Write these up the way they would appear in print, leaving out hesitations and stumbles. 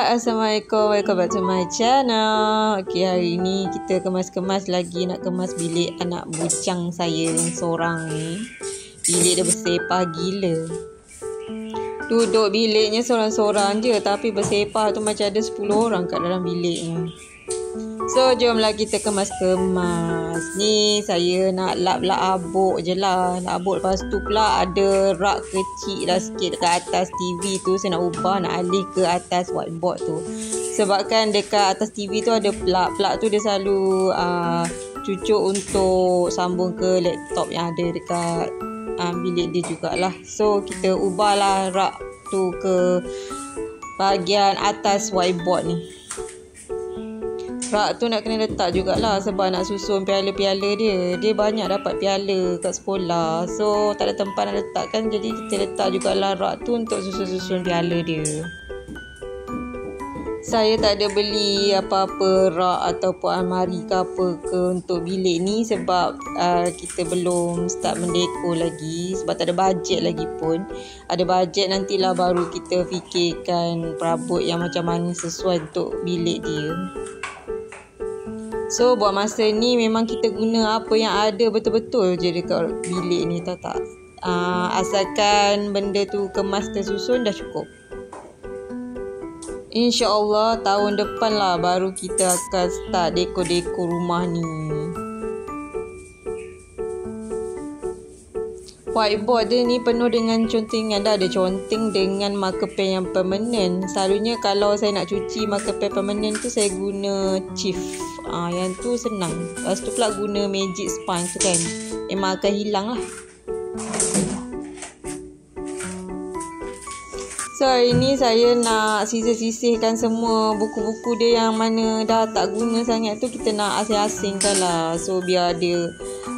Assalamualaikum, welcome back to my channel. Okay, hari ni kita kemas-kemas lagi. Nak kemas bilik anak bujang saya yang seorang ni. Bilik dia bersepah gila. Duduk biliknya seorang-seorang je, tapi bersepah tu macam ada 10 orang kat dalam bilik ni. So, jomlah kita kemas-kemas. Ni saya nak lap-lap abuk je lah. Abuk, lepas tu pula ada rak kecil lah sikit dekat atas TV tu. Saya nak ubah, nak alih ke atas whiteboard tu. Sebabkan dekat atas TV tu ada plug. Plug tu dia selalu cucuk untuk sambung ke laptop yang ada dekat bilik dia jugalah. So, kita ubahlah rak tu ke bahagian atas whiteboard ni. Rak tu nak kena letak jugalah sebab nak susun piala-piala dia. Dia banyak dapat piala kat sekolah. So, tak ada tempat nak letakkan. Jadi, kita letak jugalah rak tu untuk susun-susun piala dia. Saya tak ada beli apa-apa rak ataupun almari ke apa ke untuk bilik ni sebab kita belum start mendekor lagi. Sebab tak ada bajet lagi pun. Ada bajet nantilah baru kita fikirkan perabot yang macam mana sesuai untuk bilik dia. So, buat masa ni memang kita guna apa yang ada betul-betul je dekat bilik ni, tahu tak? Asalkan benda tu kemas tersusun dah cukup. InsyaAllah tahun depan lah baru kita akan start dekor-dekor rumah ni. Whiteboard dia ni penuh dengan contingan dah. Ada conteng dengan marker pen yang permanent. Selalunya kalau saya nak cuci marker pen permanent tu saya guna Chief. Yang tu senang. Lepas tu pula guna magic sponge tu kan. Memang akan hilang lah. So, hari ni saya nak sisih-sisihkan semua buku-buku dia yang mana dah tak guna sangat tu. Kita nak asing-asingkan lah. So, biar dia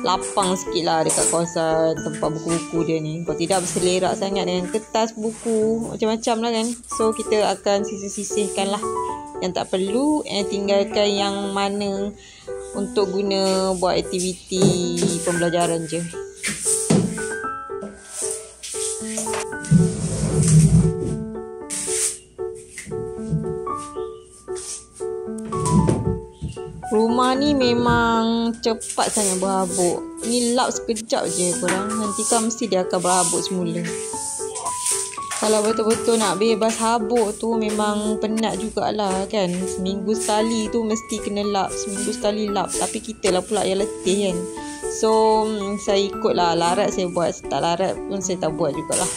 lapang sikit lah dekat kawasan tempat buku-buku dia ni. Kalau tidak berselerak sangat dengan kertas buku macam-macam lah kan. So, kita akan sisih-sisihkan lah. Yang tak perlu, tinggalkan yang mana untuk guna buat aktiviti pembelajaran je. Rumah ni memang cepat sangat berhabuk. Ni lap sekejap je korang. Nanti kan mesti dia akan berhabuk semula. Kalau betul-betul nak bebas habuk tu memang penat jugalah kan. Seminggu sekali tu mesti kena lap. Seminggu sekali lap. Tapi kita lah pula yang letih kan. So, saya ikutlah. Larat saya buat. Tak larat pun saya tak buat jugalah.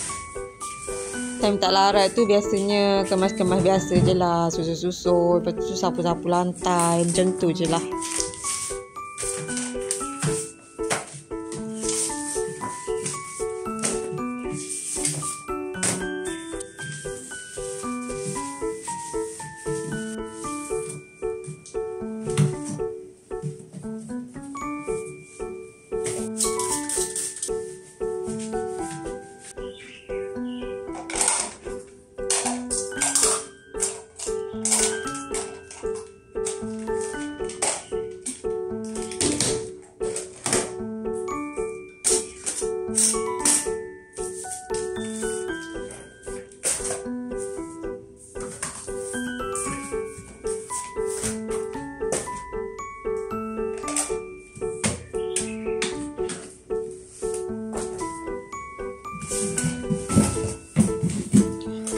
Time tak larat tu biasanya kemas-kemas biasa je lah. Susun-susun. Lepas tu sapu-sapu lantai. Macam tu je lah.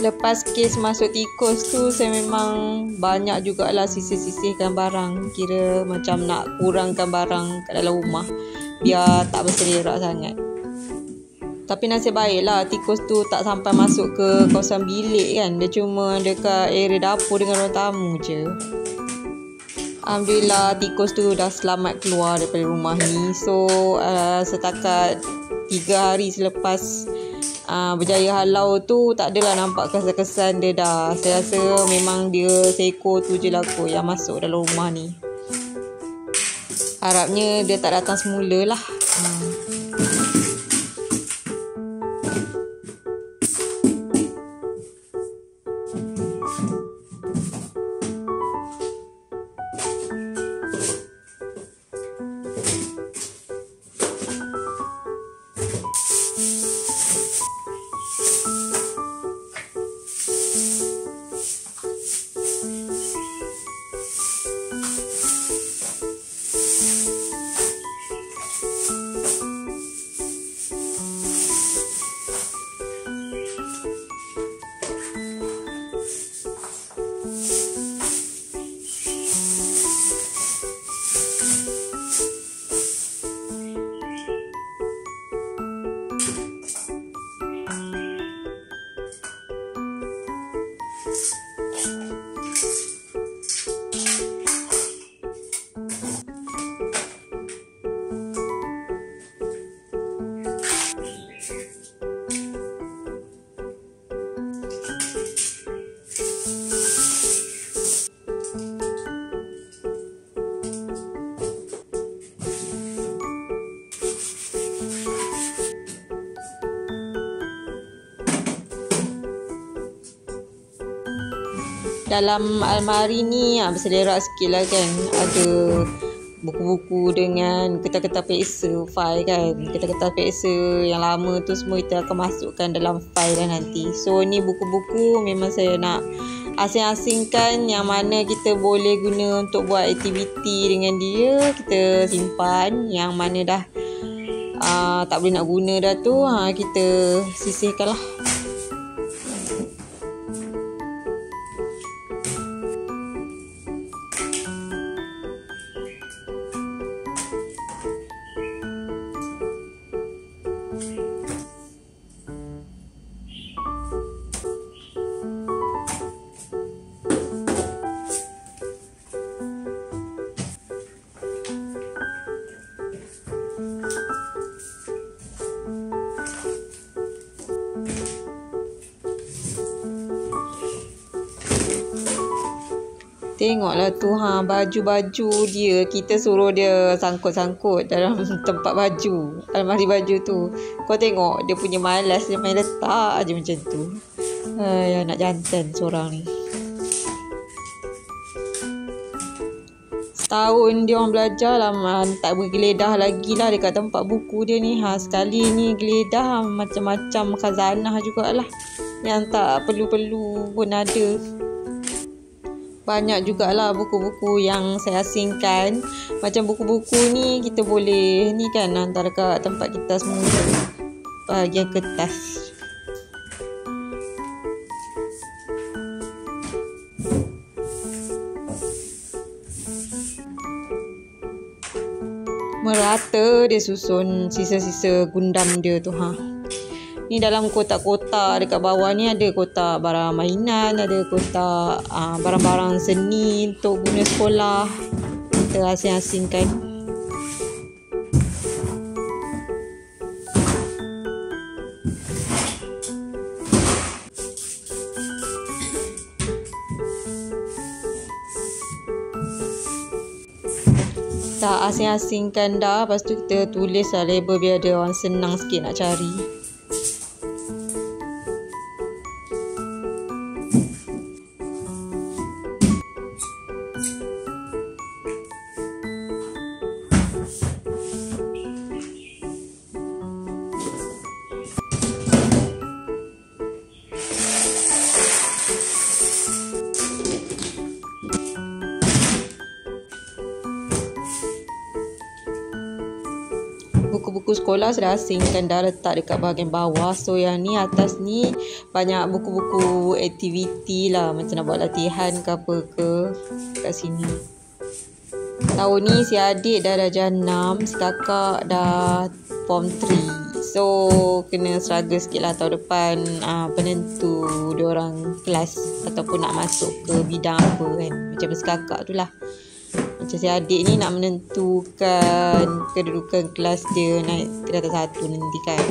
Lepas kes masuk tikus tu, saya memang banyak jugalah sisih-sisihkan barang. Kira macam nak kurangkan barang kat dalam rumah biar tak berselerak sangat. Tapi nasib baiklah tikus tu tak sampai masuk ke kawasan bilik kan. Dia cuma dekat area dapur dengan ruang tamu je. Alhamdulillah tikus tu dah selamat keluar daripada rumah ni. So, setakat 3 hari selepas berjaya halau tu tak adalah nampak kesan-kesan dia dah. Saya rasa memang dia seekor tu je lah kot yang masuk dalam rumah ni. Harapnya dia tak datang semula lah. Dalam almari ni berselerak sikit lah kan. Ada buku-buku dengan kertas-kertas peksa file kan. Kertas-kertas peksa yang lama tu semua kita akan masukkan dalam file dah nanti. So ni buku-buku memang saya nak asing-asingkan, yang mana kita boleh guna untuk buat aktiviti dengan dia, kita simpan. Yang mana dah tak boleh nak guna dah tu, kita sisihkan lah. Tengoklah tu baju-baju dia, kita suruh dia sangkut-sangkut dalam tempat baju, almari baju tu. Kau tengok dia punya malas, dia main letak aje macam tu. Anak jantan seorang ni. Setahun dia orang belajar lah, tak bergeledah lagi lah dekat tempat buku dia ni. Sekali ni geledah macam-macam khazanah jugalah, yang tak perlu-perlu pun ada. Banyak jugalah buku-buku yang saya asingkan. Macam buku-buku ni kita boleh ni kan hantar kat tempat kita semua, bahagian kertas. Merata dia susun sisa-sisa gundam dia tu. Ni dalam kotak-kotak dekat bawah ni ada kotak barang mainan, ada kotak barang-barang seni untuk guna sekolah. Kita asing-asingkan. Tak asing-asingkan dah, lepas tu kita tulis lah label biar dia orang senang sikit nak cari. Buku-buku sekolah sudah asingkan dah, letak dekat bahagian bawah. So yang ni atas ni banyak buku-buku aktiviti lah, macam nak buat latihan ke apa ke kat sini. Tahun ni si adik dah darjah 6, si kakak dah form 3. So kena struggle sikit lah tahun depan, penentu diorang kelas ataupun nak masuk ke bidang apa kan. Macam si kakak tu lah. Macam si adik ni nak menentukan kedudukan kelas dia naik ke darjah 1 nanti kan.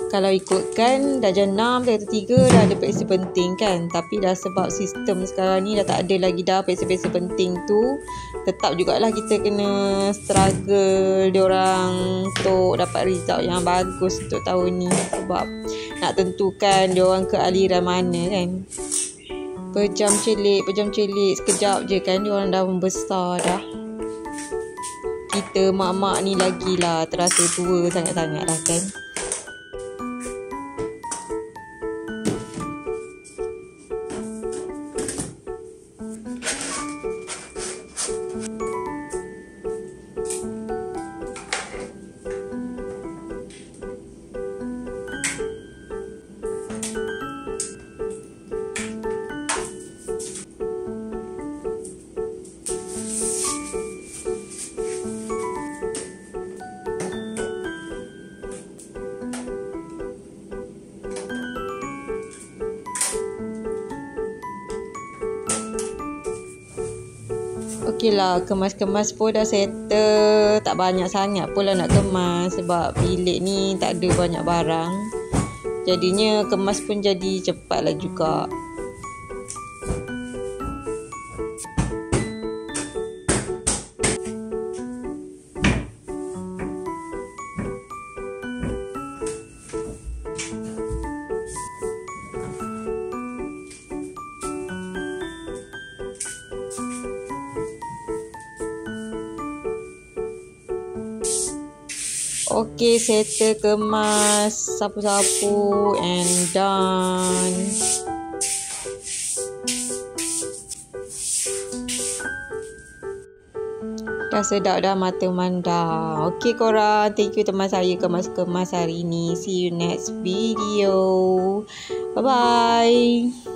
Kalau ikutkan darjah 6, darjah 3 dah ada periksa penting kan. Tapi dah sebab sistem sekarang ni dah tak ada lagi dah periksa-periksa penting tu, tetap jugalah kita kena struggle diorang untuk dapat result yang bagus untuk tahun ni. Sebab nak tentukan diorang ke aliran mana kan. Pejam celik sekejap je kan diorang dah membesar dah. Kita mak-mak ni lagilah terasa tua sangat-sangat lah kan. Okey lah, kemas-kemas pun dah settle. Tak banyak sangat pun lah nak kemas, sebab bilik ni tak ada banyak barang. Jadinya kemas pun jadi cepat lah juga. Okey, settle, kemas, sapu-sapu and done. Dah sedap dah, mata memandang. Okey korang, thank you teman saya kemas-kemas hari ni. See you next video. Bye-bye.